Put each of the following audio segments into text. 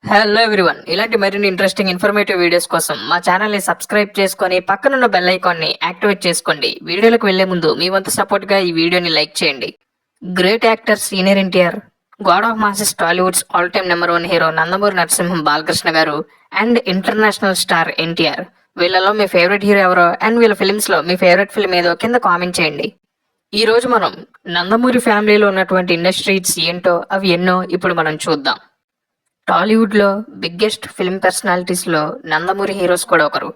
Hello everyone, ఇలాంటి మరిన్ని interesting informative videos కోసం మా ఛానల్ని సబ్స్క్రైబ్ చేసుకొని పక్కనున్న బెల్ ఐకాన్ని యాక్టివేట్ చేసుకోండి. వీడియోలకు వెళ్లే ముందు మీ వంతు సపోర్ట్గా ఈ వీడియోని లైక్ చేయండి. Great actor senior NTR, God of masses Tollywood's all time number 1 hero Nandamuri Narasimham Balakrishna గారు అండ్ ఇంటర్నేషనల్ స్టార్ ఎన్టీఆర్. వీళ్ళలో మీ ఫేవరెట్ హీరో ఎవరో అండ్ వీళ్ళ ఫిల్మ్స్లో మీ ఫేవరెట్ ఫిల్మ్ ఏదో కింద కామెంట్ చేయండి. ఈ రోజు మనం నందమూరి ఫ్యామిలీలో ఉన్నటువంటి ఇండస్ట్రీస్ ఏంటో అవి ఎన్నో ఇప్పుడు మనం చూద్దాం. టాలీవుడ్లో బిగ్గెస్ట్ ఫిల్మ్ పర్సనాలిటీస్లో నందమూరి హీరోస్ కూడా ఒకరు.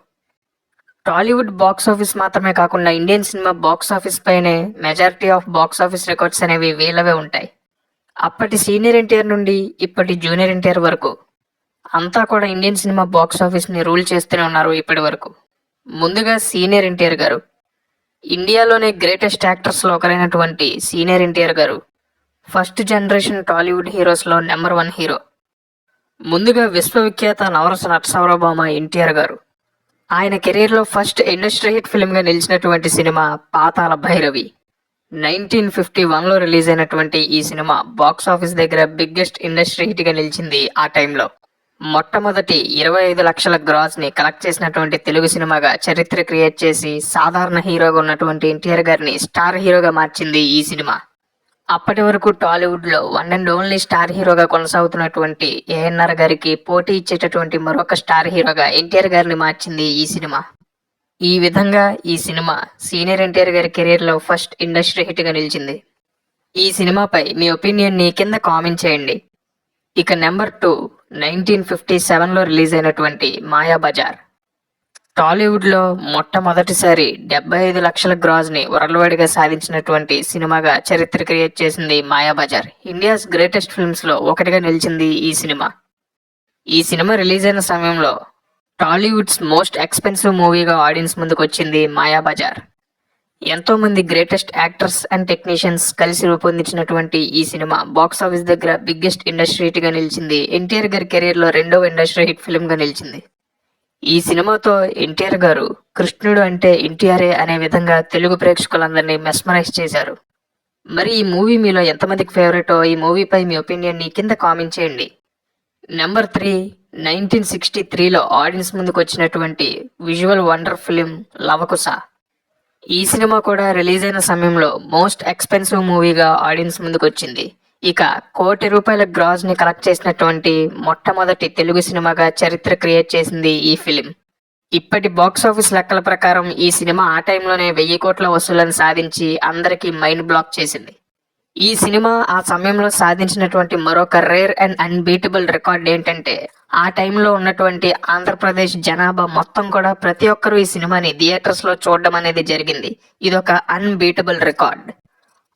టాలీవుడ్ బాక్స్ ఆఫీస్ మాత్రమే కాకుండా ఇండియన్ సినిమా బాక్స్ ఆఫీస్ పైనే majority of box office records అనేవి వీళ్ళవే ఉంటాయి. అప్పటి సీనియర్ ఎన్టీఆర్ నుండి ఇప్పటి జూనియర్ ఎన్టీఆర్ వరకు అంతా కూడా ఇండియన్ సినిమా బాక్స్ ఆఫీస్ని రూల్ చేస్తూనే ఉన్నారు ఇప్పటి వరకు. ముందుగా సీనియర్ ఎన్టీఆర్ గారు, ఇండియాలోనే గ్రేటెస్ట్ యాక్టర్స్లో ఒకరైనటువంటి senior NTR garu first generation Tollywood హీరోస్లో నెంబర్ 1 హీరో. ముందుగా విశ్వవిఖ్యాత నవరస నటసార్వభౌమ ఎన్టీఆర్ గారు, ఆయన కెరీర్లో ఫస్ట్ ఇండస్ట్రీ హిట్ ఫిల్మ్గా నిలిచినటువంటి సినిమా పాతాళ భైరవి. 1951లో రిలీజ్ అయినటువంటి ఈ సినిమా బాక్స్ ఆఫీస్ దగ్గర బిగ్గెస్ట్ ఇండస్ట్రీ హిట్గా నిలిచింది. ఆ టైంలో మొట్టమొదటి 25 లక్షల గ్రాస్ని కలెక్ట్ చేసినటువంటి తెలుగు సినిమాగా చరిత్ర క్రియేట్ చేసి సాధారణ హీరోగా ఉన్నటువంటి ఎన్టీఆర్ గారిని స్టార్ హీరోగా మార్చింది ఈ సినిమా. అప్పటి వరకు టాలీవుడ్లో వన్ అండ్ ఓన్లీ స్టార్ హీరోగా కొనసాగుతున్నటువంటి ఏఎన్ఆర్ గారికి పోటీ ఇచ్చేటటువంటి మరొక స్టార్ హీరోగా ఎన్టీఆర్ గారిని మార్చింది ఈ సినిమా. ఈ విధంగా ఈ సినిమా సీనియర్ ఎన్టీఆర్ గారి కెరీర్లో ఫస్ట్ ఇండస్ట్రీ హిట్గా నిలిచింది. ఈ సినిమాపై మీ ఒపీనియన్ని కింద కామెంట్ చేయండి. ఇక నెంబర్ 2, 1957లో రిలీజ్ అయినటువంటి మాయాబజార్. టాలీవుడ్లో మొట్టమొదటిసారి 75 లక్షల గ్రాస్ని వరల్డ్ వైడ్గా సాధించినటువంటి సినిమాగా చరిత్ర క్రియేట్ చేసింది మాయాబజార్. ఇండియాస్ గ్రేటెస్ట్ ఫిల్మ్స్లో ఒకటిగా నిలిచింది ఈ సినిమా. ఈ సినిమా రిలీజ్ అయిన సమయంలో టాలీవుడ్స్ మోస్ట్ ఎక్స్పెన్సివ్ మూవీగా ఆడియన్స్ ముందుకు వచ్చింది మాయాబజార్. ఎంతోమంది గ్రేటెస్ట్ యాక్టర్స్ అండ్ టెక్నీషియన్స్ కలిసి రూపొందించినటువంటి ఈ సినిమా బాక్స్ ఆఫీస్ దగ్గర బిగ్గెస్ట్ ఇండస్ట్రీ హిట్గా నిలిచింది. ఎన్టీఆర్ గారి కెరీర్లో రెండవ ఇండస్ట్రీ హిట్ ఫిల్మ్గా నిలిచింది. ఈ సినిమాతో ఎన్టీఆర్ గారు కృష్ణుడు అంటే ఎన్టీఆర్ఏ అనే విధంగా తెలుగు ప్రేక్షకులందరినీ మెస్మరైజ్ చేశారు. మరి ఈ మూవీ మీలో ఎంతమందికి ఫేవరెటో ఈ మూవీపై మీ ఒపీనియన్ని కింద కామెంట్ చేయండి. నెంబర్ 3, 1963లో ఆడియన్స్ ముందుకు వచ్చినటువంటి విజువల్ వండర్ ఫిలిం లవకుశ. ఈ సినిమా కూడా రిలీజ్ అయిన సమయంలో మోస్ట్ ఎక్స్పెన్సివ్ మూవీగా ఆడియన్స్ ముందుకు వచ్చింది. ఇక ₹1 కోటి గ్రాస్ని కలెక్ట్ చేసినటువంటి మొట్టమొదటి తెలుగు సినిమాగా చరిత్ర క్రియేట్ చేసింది ఈ ఫిలిం. ఇప్పటి బాక్స్ ఆఫీస్ లెక్కల ప్రకారం ఈ సినిమా ఆ టైంలోనే 1000 కోట్ల వసూళ్లను సాధించి అందరికీ మైండ్ బ్లాక్ చేసింది. ఈ సినిమా ఆ సమయంలో సాధించినటువంటి మరొక రేర్ అండ్ అన్బీటబుల్ రికార్డ్ ఏంటంటే ఆ టైంలో ఉన్నటువంటి ఆంధ్రప్రదేశ్ జనాభా మొత్తం కూడా ప్రతి ఒక్కరూ ఈ సినిమాని థియేటర్స్లో చూడడం అనేది జరిగింది. ఇదొక అన్బీటబుల్ రికార్డ్.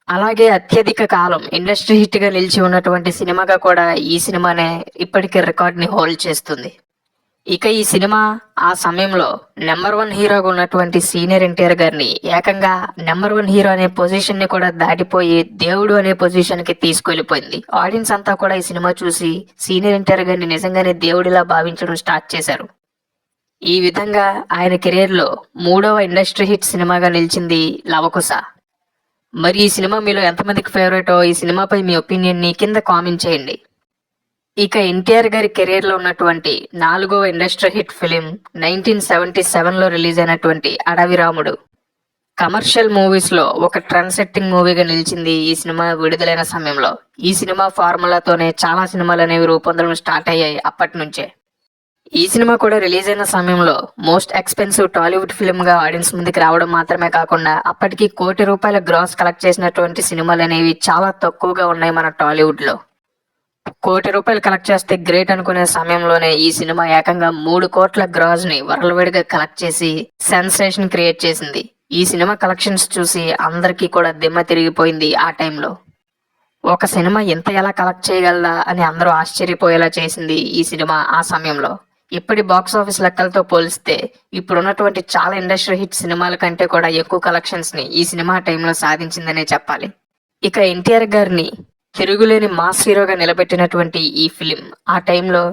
అలాగే అత్యధిక కాలం ఇండస్ట్రీ హిట్గా నిలిచి ఉన్నటువంటి సినిమాగా కూడా ఈ సినిమానే ఇప్పటికీ రికార్డ్ని హోల్డ్ చేస్తుంది. ఇక ఈ సినిమా ఆ సమయంలో నెంబర్ 1 హీరోగా ఉన్నటువంటి సీనియర్ ఎన్టీఆర్ గారిని ఏకంగా నెంబర్ 1 హీరో అనే పొజిషన్ని కూడా దాటిపోయి దేవుడు అనే పొజిషన్కి తీసుకెళ్లిపోయింది. ఆడియన్స్ అంతా కూడా ఈ సినిమా చూసి సీనియర్ ఎన్టీఆర్ గారిని నిజంగానే దేవుడిలా భావించడం స్టార్ట్ చేశారు. ఈ విధంగా ఆయన కెరీర్లో 3వ ఇండస్ట్రీ హిట్ సినిమాగా నిలిచింది లవకుశ. మరి ఈ సినిమా మీలో ఎంతమందికి ఫేవరెటో ఈ సినిమాపై మీ ఒపీనియన్ని కింద కామెంట్ చేయండి. ఇక ఎన్టీఆర్ గారి కెరీర్లో ఉన్నటువంటి 4వ ఇండస్ట్రీ హిట్ ఫిలిం 1977లో రిలీజ్ అయినటువంటి అడవి రాముడు. కమర్షియల్ మూవీస్లో ఒక ట్రెండ్ సెట్టింగ్ మూవీగా నిలిచింది ఈ సినిమా విడుదలైన సమయంలో. ఈ సినిమా ఫార్ములాతోనే చాలా సినిమాలు అనేవి రూపొందడం స్టార్ట్ అయ్యాయి అప్పటి నుంచే. ఈ సినిమా కూడా రిలీజ్ అయిన సమయంలో మోస్ట్ ఎక్స్పెన్సివ్ టాలీవుడ్ ఫిల్మ్గా ఆడియన్స్ ముందుకు రావడం మాత్రమే కాకుండా అప్పటికి ₹1 కోటి గ్రాస్ కలెక్ట్ చేసినటువంటి సినిమాలు అనేవి చాలా తక్కువగా ఉన్నాయి మన టాలీవుడ్లో. ₹1 కోటి కలెక్ట్ చేస్తే గ్రేట్ అనుకునే సమయంలోనే ఈ సినిమా ఏకంగా ₹3 కోట్ల గ్రాస్ని వరల్డ్ వైడ్గా కలెక్ట్ చేసి సెన్సేషన్ క్రియేట్ చేసింది. ఈ సినిమా కలెక్షన్స్ చూసి అందరికీ కూడా దిమ్మ తిరిగిపోయింది. ఆ టైంలో ఒక సినిమా ఎంత ఎలా కలెక్ట్ చేయగలదా అని అందరూ ఆశ్చర్యపోయేలా చేసింది ఈ సినిమా ఆ సమయంలో. ఇప్పటి బాక్స్ ఆఫీస్ లెక్కలతో పోలిస్తే ఇప్పుడున్నటువంటి చాలా ఇండస్ట్రీ హిట్ సినిమాల కంటే కూడా ఎక్కువ కలెక్షన్స్ని ఈ సినిమా టైంలో సాధించిందనే చెప్పాలి. ఇక ఎన్టీఆర్ గారిని తిరుగులేని మాస్ హీరోగా నిలబెట్టినటువంటి ఈ ఫిలిం ఆ టైంలో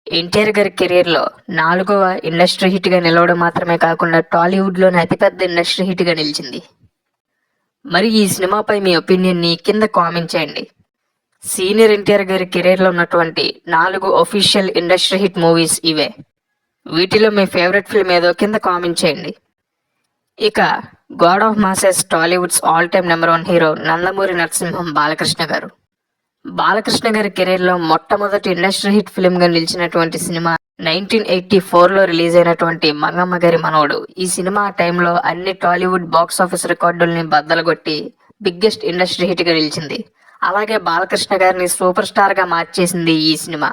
ఎన్టీఆర్ గారి కెరీర్లో 4వ ఇండస్ట్రీ హిట్గా నిలవడం మాత్రమే కాకుండా టాలీవుడ్లోనే అతిపెద్ద ఇండస్ట్రీ హిట్గా నిలిచింది. మరి ఈ సినిమాపై మీ ఒపీనియన్ని కింద కామెంట్ చేయండి. సీనియర్ ఎన్టీఆర్ గారి కెరీర్లో ఉన్నటువంటి 4 ఒఫీషియల్ ఇండస్ట్రీ హిట్ మూవీస్ ఇవే. వీటిలో మీ ఫేవరెట్ ఫిల్మ్ ఏదో కింద కామెంట్ చేయండి. ఇక god of masses Tollywood's all time number 1 hero Nandamuri Narasimham Balakrishna garu. Balakrishna గారి కెరీర్లో మొట్టమొదటి ఇండస్ట్రీ హిట్ ఫిల్మ్గా నిలిచినటువంటి సినిమా 1984లో రిలీజ్ అయినటువంటి మంగమ్మ గారి మనవడు. ఈ సినిమా ఆ టైంలో అన్ని టాలీవుడ్ బాక్స్ ఆఫీస్ రికార్డుల్ని బద్దలుగొట్టి బిగ్గెస్ట్ ఇండస్ట్రీ హిట్గా నిలిచింది. అలాగే బాలకృష్ణ గారిని సూపర్ స్టార్గా మార్చేసింది ఈ సినిమా.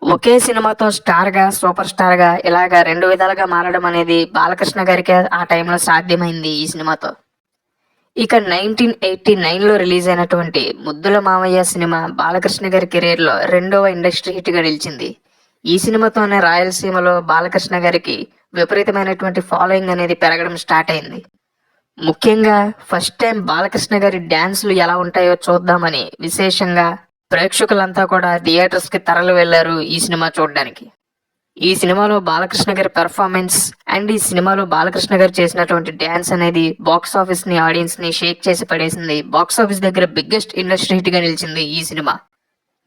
ఒకే సినిమాతో స్టార్గా సూపర్ స్టార్గా ఇలాగా 2 విధాలుగా మారడం అనేది బాలకృష్ణ గారికే ఆ టైంలో సాధ్యమైంది ఈ సినిమాతో. ఇక 1989లో రిలీజ్ అయినటువంటి ముద్దుల మావయ్య సినిమా బాలకృష్ణ గారి కెరీర్లో 2వ ఇండస్ట్రీ హిట్గా నిలిచింది. ఈ సినిమాతోనే రాయలసీమలో బాలకృష్ణ గారికి విపరీతమైనటువంటి ఫాలోయింగ్ అనేది పెరగడం స్టార్ట్ అయింది. ముఖ్యంగా ఫస్ట్ టైం బాలకృష్ణ గారి డ్యాన్సులు ఎలా ఉంటాయో చూద్దామని విశేషంగా ప్రేక్షకులంతా కూడా థియేటర్స్కి తరలి వెళ్లారు ఈ సినిమా చూడడానికి. ఈ సినిమాలో బాలకృష్ణ గారి పెర్ఫార్మెన్స్ అండ్ ఈ సినిమాలో బాలకృష్ణ గారు చేసినటువంటి డ్యాన్స్ అనేది బాక్స్ ఆఫీస్ ని ఆడియన్స్ ని షేక్ చేసి పడేసింది. బాక్స్ ఆఫీస్ దగ్గర బిగ్గెస్ట్ ఇండస్ట్రీ హిట్ గా నిలిచింది ఈ సినిమా.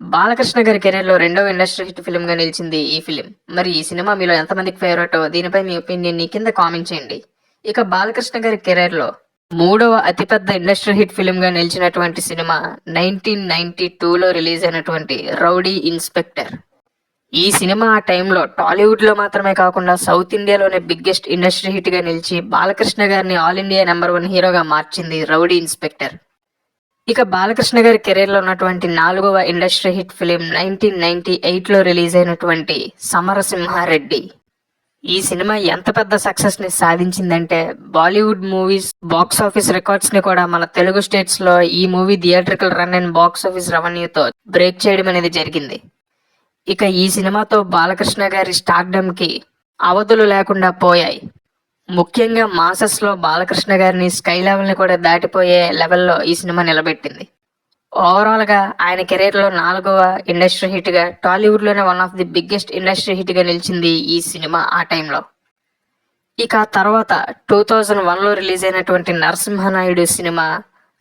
బాలకృష్ణ గారి కెరీర్ లో 2వ ఇండస్ట్రీ హిట్ ఫిల్మ్ గా నిలిచింది ఈ ఫిలిం. మరి ఈ సినిమా మీలో ఎంతమందికి ఫేవరెట్, దీనిపై మీ ఒపీనియన్ ని కింద కామెంట్ చేయండి. ఇక బాలకృష్ణ గారి కెరీర్ లో 3వ అతిపెద్ద ఇండస్ట్రీ హిట్ ఫిల్మ్ గా నిలిచినటువంటి సినిమా 1992లో రిలీజ్ అయినటువంటి రౌడీ ఇన్స్పెక్టర్. ఈ సినిమా ఆ టైంలో టాలీవుడ్ లో మాత్రమే కాకుండా సౌత్ ఇండియాలోనే బిగ్గెస్ట్ ఇండస్ట్రీ హిట్ గా నిలిచి బాలకృష్ణ గారిని ఆల్ ఇండియా నెంబర్ 1 హీరోగా మార్చింది రౌడీ ఇన్స్పెక్టర్. ఇక బాలకృష్ణ గారి కెరీర్ లో ఉన్నటువంటి 4వ ఇండస్ట్రీ హిట్ ఫిలిం 1998లో రిలీజ్ అయినటువంటి సమరసింహారెడ్డి. ఈ సినిమా ఎంత పెద్ద సక్సెస్ ని సాధించిందంటే Bollywood movies box office records ని కూడా మన తెలుగు స్టేట్స్ లో ఈ movie theatrical run and box office రెవెన్యూతో బ్రేక్ చేయడం అనేది జరిగింది. ఇక ఈ సినిమాతో బాలకృష్ణ గారి స్టార్డమ్ కి అవధులు లేకుండా పోయాయి. ముఖ్యంగా మాసెస్ లో బాలకృష్ణ గారిని స్కై లెవెల్ ని కూడా దాటిపోయే లెవెల్లో ఈ సినిమా నిలబెట్టింది. ఓవరాల్ గా ఆయన కెరీర్ లో 4వ ఇండస్ట్రీ హిట్ గా టాలీవుడ్ లోనే one of the biggest industry hit గా నిలిచింది ఈ సినిమా ఆ టైంలో. ఇక తర్వాత 2001లో రిలీజ్ అయినటువంటి నరసింహనాయుడు సినిమా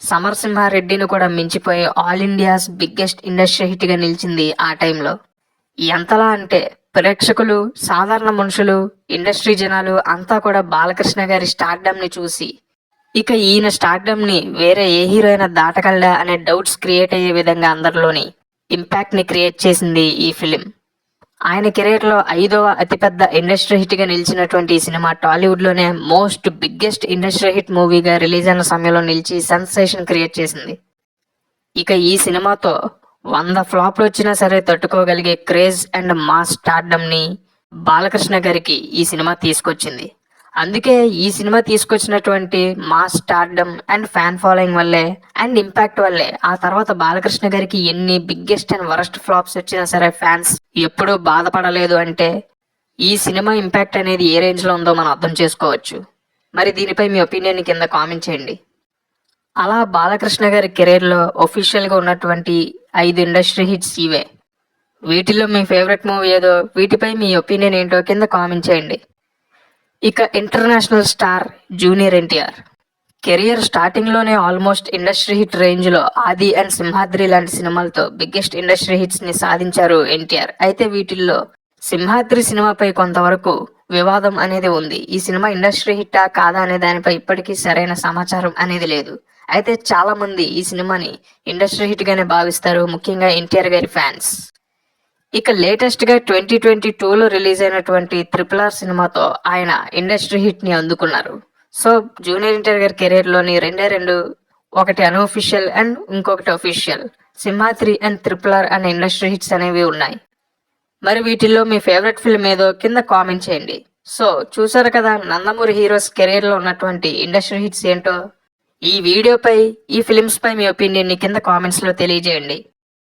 సమరసింహారెడ్డిని కూడా మించిపోయి all India's biggest industry hit గా నిలిచింది ఆ టైంలో. ఎంతలా అంటే ప్రేక్షకులు, సాధారణ మనుషులు, ఇండస్ట్రీ జనాలు అంతా కూడా బాలకృష్ణ గారి స్టార్డమ్ ని చూసి ఇక ఈయన స్టార్డమ్ ని వేరే ఏ హీరో అయినా దాటగలడా అనే డౌట్స్ క్రియేట్ అయ్యే విధంగా అందరిలోని ఇంపాక్ట్ ని క్రియేట్ చేసింది ఈ ఫిలిం. ఆయన కెరీర్ లో 5వ అతిపెద్ద ఇండస్ట్రీ హిట్ గా నిలిచినటువంటి ఈ సినిమా టాలీవుడ్ లోనే మోస్ట్ బిగ్గెస్ట్ ఇండస్ట్రీ హిట్ మూవీగా రిలీజ్ అయిన సమయంలో నిలిచి సెన్సేషన్ క్రియేట్ చేసింది. ఇక ఈ సినిమాతో 100 ఫ్లాప్లు వచ్చినా సరే తట్టుకోగలిగే క్రేజ్ అండ్ మాస్ స్టార్డమ్ ని బాలకృష్ణ గారికి ఈ సినిమా తీసుకొచ్చింది. అందుకే ఈ సినిమా తీసుకొచ్చినటువంటి mass stardom and fan following వల్లే అండ్ ఇంపాక్ట్ వల్లే ఆ తర్వాత బాలకృష్ణ గారికి ఎన్ని బిగ్గెస్ట్ అండ్ వరస్ట్ ఫ్లాప్స్ వచ్చినా సరే ఫ్యాన్స్ ఎప్పుడూ బాధపడలేదు అంటే ఈ సినిమా ఇంపాక్ట్ అనేది ఏ రేంజ్ లో ఉందో మనం అర్థం చేసుకోవచ్చు. మరి దీనిపై మీ ఒపీనియన్ కింద కామెంట్ చేయండి. అలా బాలకృష్ణ గారి కెరీర్ లో ఒఫీషియల్ గా ఉన్నటువంటి 5 ఇండస్ట్రీ హిట్స్ ఇవే. వీటిలో మీ ఫేవరెట్ మూవీ ఏదో, వీటిపై మీ ఒపీనియన్ ఏంటో కింద కామెంట్ చేయండి. ఇక international star junior NTR career starting లోనే ఆల్మోస్ట్ ఇండస్ట్రీ హిట్ రేంజ్ లో ఆది అండ్ సింహాద్రి లాంటి సినిమాలతో బిగ్గెస్ట్ ఇండస్ట్రీ హిట్స్ ని సాధించారు ఎన్టీఆర్. అయితే వీటిల్లో సింహాద్రి సినిమాపై కొంతవరకు వివాదం అనేది ఉంది. ఈ సినిమా ఇండస్ట్రీ హిట్టా కాదా అనే దానిపై ఇప్పటికీ సరైన సమాచారం అనేది లేదు. అయితే చాలా మంది ఈ సినిమాని ఇండస్ట్రీ హిట్ గానే భావిస్తారు, ముఖ్యంగా ఎన్టీఆర్ గారి ఫ్యాన్స్. ఇక లేటెస్ట్ గా 2022లో రిలీజ్ అయినటువంటి RRR సినిమాతో ఆయన ఇండస్ట్రీ హిట్ ని అందుకున్నారు. సో జూనియర్ ఎన్టీఆర్ గారి కెరీర్ లోని 2 ఒకటి అన్అఫీషియల్ అండ్ ఇంకొకటి అఫీషియల్ సింహాద్రి అండ్ RRR అనే ఇండస్ట్రీ హిట్స్ అనేవి ఉన్నాయి. మరి వీటిల్లో మీ ఫేవరెట్ ఫిల్మ్ ఏదో కింద కామెంట్ చేయండి. సో చూసారు కదా నందమూరి హీరోస్ కెరీర్ లో ఉన్నటువంటి ఇండస్ట్రీ హిట్స్ ఏంటో. ఈ వీడియోపై, ఈ ఫిలిమ్స్ పై మీ ఒపీనియన్ ని కింద కామెంట్స్ లో తెలియజేయండి.